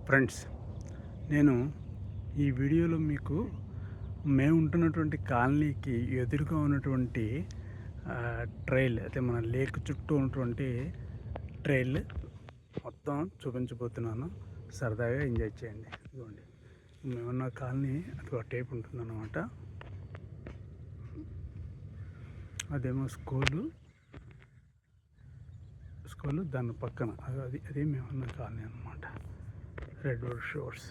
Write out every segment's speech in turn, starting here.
Friends, నేను ఈ వీడియోలో మీకు మేము ఉంటున్నటువంటి కాలనీకి ఎదురుగా ఉన్నటువంటి ట్రైల్ అయితే మన లేక్ చుట్టూ ఉన్నటువంటి ట్రైల్ మొత్తం చూపించబోతున్నాను. సరదాగా ఎంజాయ్ చేయండి. ఇదిగోండి, మేమున్న కాలనీ అది ఒక టైప్ ఉంటుందన్నమాట. అదేమో స్కూలు దాని పక్కన అది మేమున్న కాలనీ అన్నమాట. రెడ్వుడ్ షోర్స్.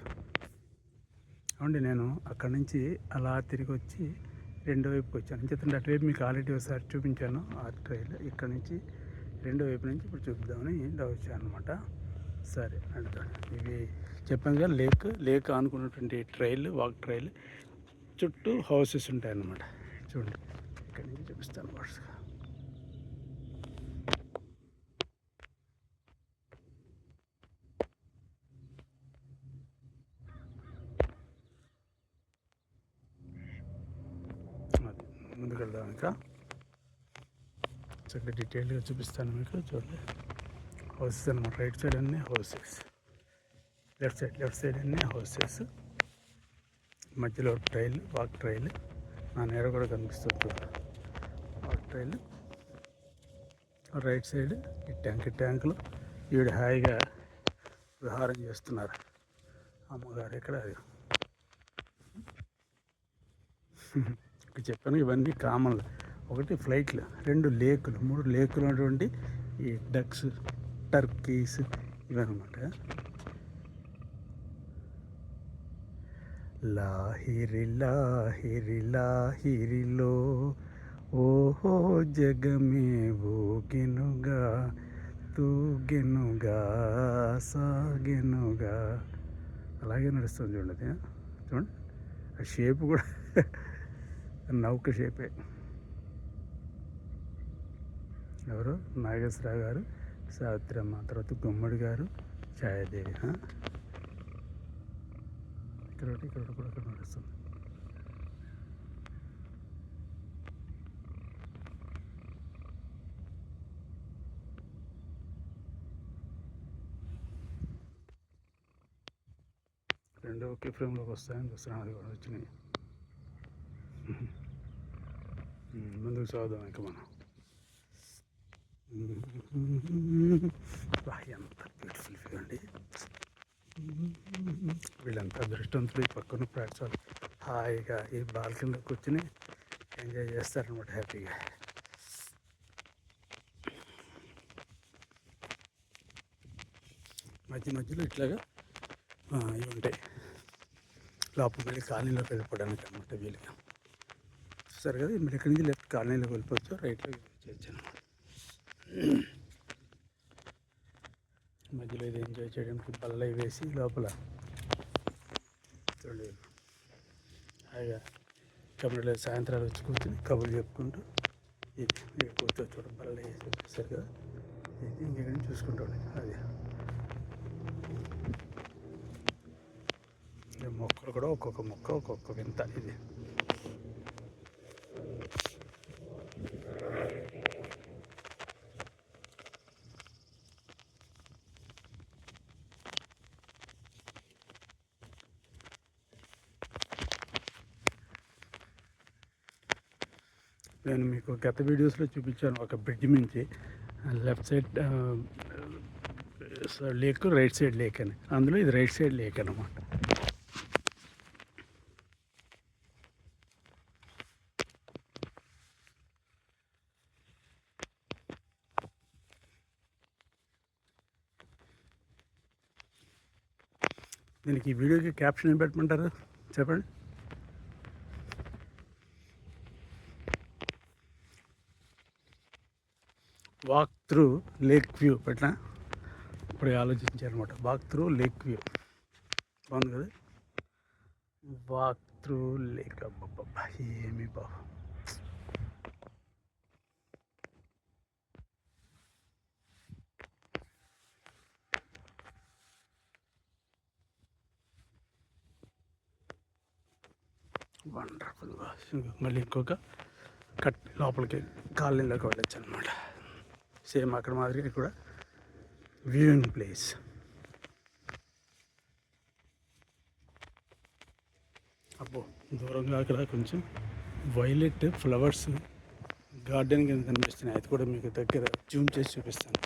అవునండి, నేను అక్కడి నుంచి అలా తిరిగి వచ్చి రెండో వైపుకి వచ్చాను. ఎందుకంటే అటువైపు మీకు ఆల్రెడీ ఒకసారి చూపించాను ఆ ట్రైల్. ఇక్కడ నుంచి రెండో వైపు నుంచి ఇప్పుడు చూపిద్దామని ఇలా వచ్చాను అనమాట. సరే అడుగుతాను. ఇవి చెప్పాను కదా, లేక్ ఆనుకున్నటువంటి ట్రైల్, వాక్ ట్రైల్ చుట్టూ హౌసెస్ ఉంటాయన్నమాట. చూడండి, ఇక్కడి నుంచి చూపిస్తాను వరుసగా. ముందుకు వెళ్దాం. ఇంకా చక్కగా డీటెయిల్గా చూపిస్తాను మీకు. చూడండి, హౌసెస్ అనమాట. రైట్ సైడ్ అన్నీ హౌసెస్, లెఫ్ట్ సైడ్ అన్నీ హౌసెస్, మధ్యలో ట్రైల్, వాక్ ట్రైల్. నా నేర కూడా కనిపిస్తుంది. వాక్ ట్రైల్ రైట్ సైడ్ ఈ ట్యాంకులు. ఈవిడ హాయిగా విహారం చేస్తున్నారు. అమ్మగారు ఇక్కడ. అది చెప్పాను, ఇవన్నీ కామన్లు. ఒకటి ఫ్లైట్లు, 2 లేకులు, 3 లేకులు ఉన్నటువంటి ఈ డక్స్, టర్కీస్ ఇవన్నమాట. లాహిరిలో ఓహో జగమే ఊగెనుగా, తూగెనుగా, సాగెనుగా. అలాగే నడుస్తుంది. చూడండి చూడండి, ఆ షేప్ కూడా నౌక షేపే. ఎవరు? నాగేశ్వరరావు గారు, సావిత్రమ్మ, తర్వాత గుమ్మడి గారు, ఛాయాదేవి. ఇక్కడ కూడా నడుస్తుంది. రెండు ఒకే ఫ్రేమ్లోకి వస్తాయని చూస్తున్నాను. అది కూడా వచ్చినాయి. ముందుకు సాగుదాం ఇంకా మనం. ఎంత బ్యూటిఫుల్ వ్యూ అండి. వీళ్ళంతా అదృష్టవంతులు. ఈ పక్కన ప్లాట్ఫామ్ హాయిగా ఈ బాల్కనీలో కూర్చుని ఎంజాయ్ చేస్తారనమాట హ్యాపీగా. మధ్యలో ఇట్లాగా ఇవి ఉంటాయి. లోపలికి వెళ్ళి కాలనీలోకి వెళ్ళిపోవడానికి అనమాట వీలుగా. చూస్తారు కదా, మీరు ఎక్కడి నుంచి లెఫ్ట్ కాలనీలోకి వెళ్ళిపోవచ్చు, రైట్లో చేయొచ్చు అనమాట. మధ్యలో ఇది ఎంజాయ్ చేయడానికి బల్ల వేసి లోపల చూడండి హాయిగా కబుర్లు, సాయంత్రాలు వచ్చి కూర్చొని కబుర్లు చెప్పుకుంటూ ఇది కూర్చొని చూడండి, బల్ల వేసి వచ్చేసారు కదా. ఇది ఇంకెక్కడి నుంచి చూసుకుంటూ ఉండేది. అది మొక్కలు కూడా ఒక్కొక్క మొక్క ఒక్కొక్క వింత. ఇది నేను మీకు గత వీడియోస్లో చూపించాను. ఒక బ్రిడ్జ్ నుంచి left side lake, right side lake అని. అందులో ఇది రైట్ సైడ్ లేక్ అన్నమాట. దీనికి ఈ వీడియోకి క్యాప్షన్ ఏం పెట్టమంటారు చెప్పండి? వాక్ త్రూ లేక్ వ్యూ పెట్టినా. ఇప్పుడు ఆలోచించారనమాట. వాక్ త్రూ లేక్ వ్యూ బాగుంది కదా. Walk through lake. అబ్బబ్బా ఏమి బాబు. వండర్ఫుల్గా. మళ్ళీ ఇంకొక కట్ లోపలికి కాలనీలోకి వెళ్ళొచ్చు అనమాట. సేమ్ అక్కడ మాదిరిగా కూడా వ్యూయింగ్ ప్లేస్. అబ్బో దూరంగా అక్కడ కొంచెం వైలెట్ ఫ్లవర్స్ గార్డెన్ కింద కనిపిస్తున్నాయి. అది కూడా మీకు దగ్గర జూమ్ చేసి చూపిస్తాను.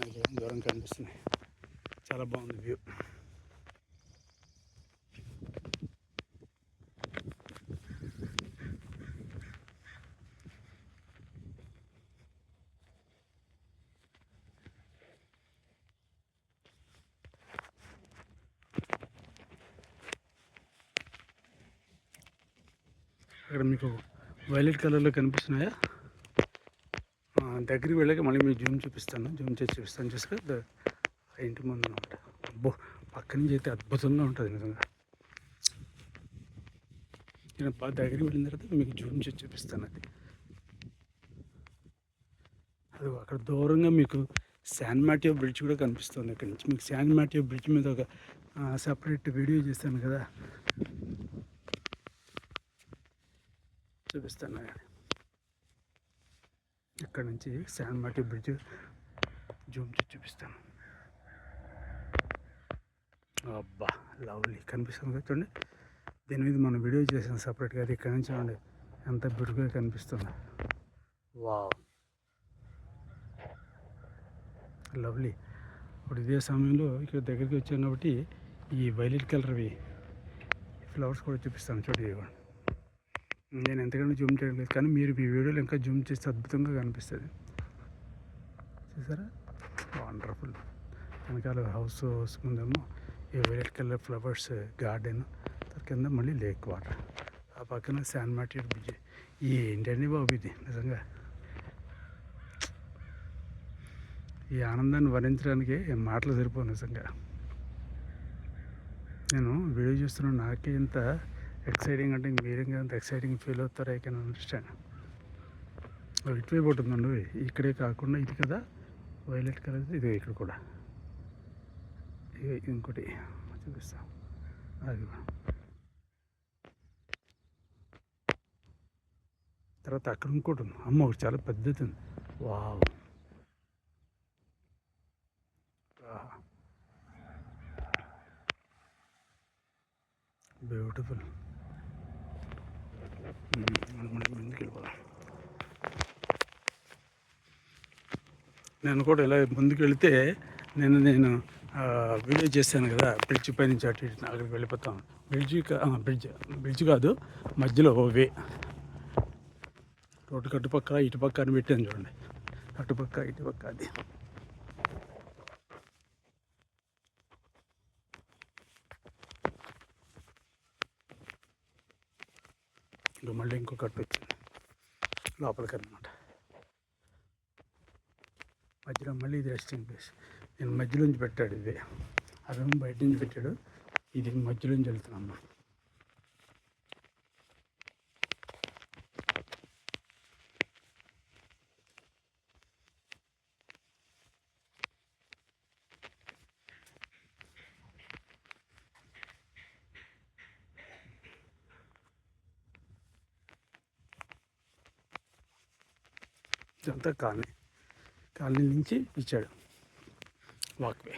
నాకు దూరం కనిపిస్తున్నాయి. చాలా బాగుంది వ్యూ. అక్కడ మీకు వైలెట్ కలర్లో కనిపిస్తున్నాయా? దగ్గరికి వెళ్ళాక మళ్ళీ మీకు జూమ్ చేసి చూపిస్తాను. చూసుక ఇంటి ముందు అనమాట. అబ్బో పక్క నుంచి అయితే అద్భుతంగా ఉంటుంది నిజంగా. నేను బాగా దగ్గరికి వెళ్ళిన తర్వాత మీకు జూమ్ చేసి చూపిస్తాను. అది అక్కడ దూరంగా మీకు శాన్ మాటియో బ్రిడ్జ్ కూడా కనిపిస్తుంది. అక్కడి నుంచి మీకు శాన్ మాటియో బ్రిడ్జ్ మీద ఒక సపరేట్ వీడియో చేశాను కదా, చూపిస్తాను. ఇక్కడ నుంచి శాన్ మాటియో బ్రిడ్జ్ జూమ్ చేసి చూపిస్తాను. అబ్బా లవ్లీ కనిపిస్తుంది కదా, చూడండి. దీని మీద మనం వీడియో చేసాం సపరేట్గా. అది ఇక్కడ నుంచి చూడండి ఎంత బ్యూటిఫుల్గా కనిపిస్తుంది. Wow lovely. ఇప్పుడు ఇదే సమయంలో ఇక్కడ దగ్గరికి వచ్చాను కాబట్టి ఈ వైలెట్ కలర్వి ఫ్లవర్స్ కూడా చూపిస్తాను. చూడండి, నేను ఎంతకంటే జూమ్ చేయడం లేదు, కానీ మీరు మీ వీడియోలో ఇంకా జూమ్ చేస్తే అద్భుతంగా కనిపిస్తుంది. చూసారా, వండర్ఫుల్. వెనకాల హౌస్ ముందేమో ఈ వైలెట్ కలర్ ఫ్లవర్స్ గార్డెన్, కింద మళ్ళీ లేక్ వాటర్, ఆ పక్కన శాన్ మాటియో బ్రిడ్జ్. ఏంటండి బాబు ఇది నిజంగా. ఈ ఆనందాన్ని వర్ణించడానికి మాటలు సరిపోవు నిజంగా. నేను వీడియో చూస్తున్నాను, నాకే ఇంత ఎక్సైటింగ్ అంటే మీరు ఇంకా అంత ఎక్సైటింగ్ ఫీల్ అవుతారు. I can understand. ఇటువైపు ఉంటుందండి, ఇక్కడే కాకుండా ఇది కదా వైలెట్ కలర్, ఇది ఇక్కడ కూడా ఇంకోటి చూపిస్తాం. అది తర్వాత అక్కడ ఇంకోటి ఉంది. అమ్మ ఒకటి చాలా పెద్దది ఉంది. Wow, beautiful. ముందుకు వెళ్ళిపోదాం. నేను కూడా ఇలా ముందుకు వెళితే నేను వీడియో చేశాను కదా, బ్రిడ్జ్ పై నుంచి అటు ఇటు అక్కడికి వెళ్ళిపోతాం. బ్రిడ్జ్ కాదు, మధ్యలో ఓ వే, రోడ్డు అటుపక్క ఇటుపక్క అని పెట్టాను చూడండి. అటుపక్క ఇటుపక్క అది. ఇంకా మళ్ళీ ఇంకొక అట్టు వచ్చింది లోపలికి అనమాట. మధ్యలో మళ్ళీ ఇది రెస్టింగ్ ప్లేస్. నేను మధ్యలోంచి పెట్టాడు ఇది, అదేమో బయట నుంచి పెట్టాడు, ఇది మధ్యలోంచి వెళ్తున్నాను. ఇదంతా కాలనీ నుంచి ఇచ్చాడు వాక్వే.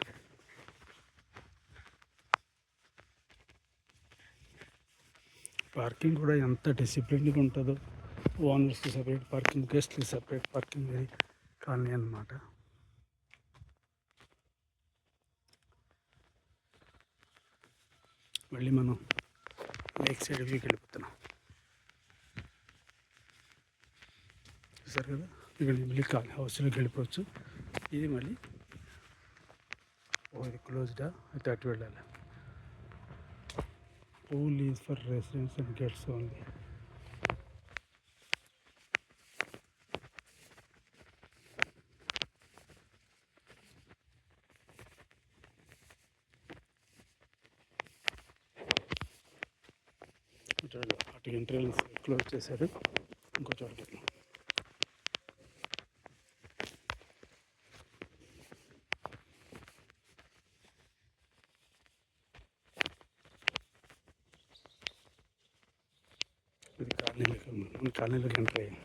పార్కింగ్ కూడా ఎంత డిసిప్లిన్గా ఉంటుందో. ఓనర్స్కి సపరేట్ పార్కింగ్, గెస్ట్కి సపరేట్ పార్కింగ్, అది కాలనీ అన్నమాట. మళ్ళీ మనం లేక్ సైడ్ వ్యూకి వెళ్ళిపోతున్నాం. చూసారు కదా, ఇక్కడ మళ్ళీ హౌస్లోకి వెళ్ళిపోవచ్చు. ఇది మళ్ళీ ఇది క్లోజ్డా, అయితే అటు వెళ్ళాలి. Pool is for residents and gets only. అటు ఎంట్రన్స్ క్లోజ్ చేశారు, ఇంకో చోటకి. ఇది కాలనీలోకి ఎంటర్ అయ్యాం.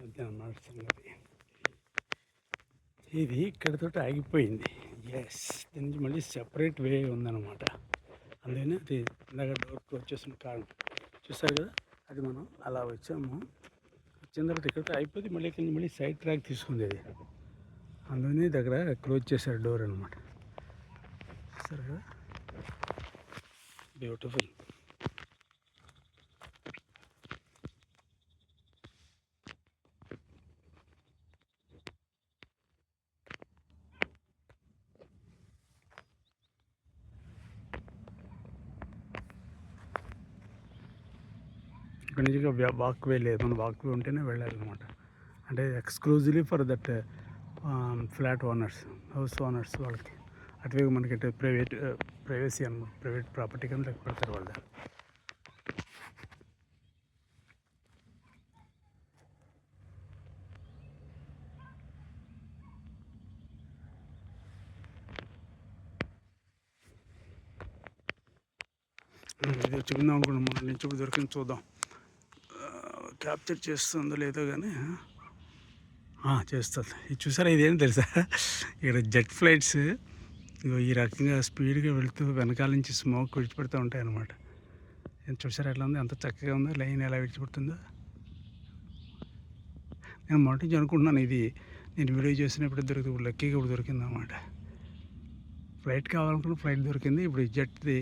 అదన్నమాట సంగతి. ఇది ఇక్కడితో ఆగిపోయింది. ఎస్, దీని నుంచి మళ్ళీ సెపరేట్ వే ఉందన్నమాట. అందుకని అది ఇందాక డోర్ క్లోజ్ చేసిన కారణం చూస్తారు కదా, అది మనం అలా వచ్చాము. వచ్చిన తర్వాత ఇక్కడితో అయిపోతే మళ్ళీ ఇక్కడి నుంచి మళ్ళీ సైడ్ ట్రాక్ తీసుకుంది అది. అందుకని దగ్గర క్లోజ్ చేశారు డోర్ అనమాట. చూస్తారు కదా, బ్యూటిఫుల్. ఇక్కడ నుంచి వాక్ వే లేదు, మన వాక్ వే ఉంటేనే వెళ్ళాలన్నమాట. అంటే exclusively for that flat owners, house owners వాళ్ళకి. అటువే మనకి ప్రైవసీ అనమాట, ప్రైవేట్ ప్రాపర్టీ కింద లెక్క పెడతారు వాళ్ళు. ఇది చెప్దాం అనుకున్నాం, మన నుంచి ఇప్పుడు దొరికింది చూద్దాం, క్యాప్చర్ చేస్తుందో లేదో కానీ చేస్తుంది. ఇది చూసారా, ఇదేం తెలుసా, ఇక్కడ జెట్ ఫ్లైట్స్ ఈ రకంగా స్పీడ్గా వెళుతూ వెనకాల నుంచి స్మోక్ విడిచిపెడుతూ ఉంటాయి అన్నమాట. చూసారా ఎట్లా ఉంది, ఎంత చక్కగా ఉందో, లైన్ ఎలా విడిచిపెడుతుందో. నేను మొదటి నుంచి అనుకుంటున్నాను, ఇది నేను వీడియో చేసినప్పుడు దొరుకుతుంది, లక్కీగా ఇప్పుడు దొరికింది అన్నమాట. ఫ్లైట్ కావాలనుకున్న ఫ్లైట్ దొరికింది, ఇప్పుడు జెట్ది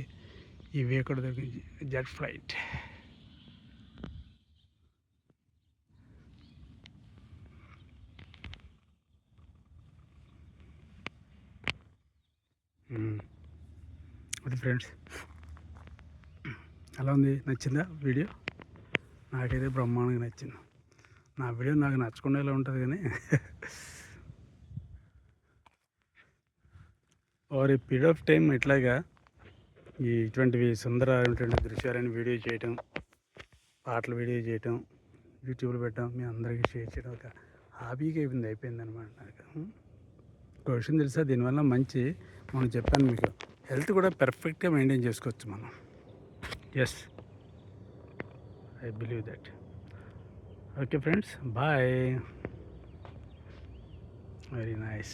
ఇవి ఎక్కడ దొరికింది, జెట్ ఫ్లైట్. అది ఫ్రెండ్స్, ఎలా ఉంది, నచ్చిందా వీడియో? నాకైతే బ్రహ్మాండంగా నచ్చింది. నా వీడియో నాకు నచ్చకుండా ఇలా ఉంటుంది కానీ over a period of time ఇట్లాగా ఇటువంటివి సుందరమైనటువంటి దృశ్యాలను వీడియో చేయటం, పాటలు వీడియో చేయటం, యూట్యూబ్లో పెట్టడం, మీ అందరికీ షేర్ చేయడం ఒక హాబీగా అయిపోయింది అనమాట నాకు. ఒక విషయం తెలుసా, దీనివల్ల మంచి, మనం చెప్పాను మీకు, హెల్త్ కూడా పర్ఫెక్ట్గా మెయింటైన్ చేసుకోవచ్చు మనం. Yes, I believe that. Okay friends, bye. Very nice.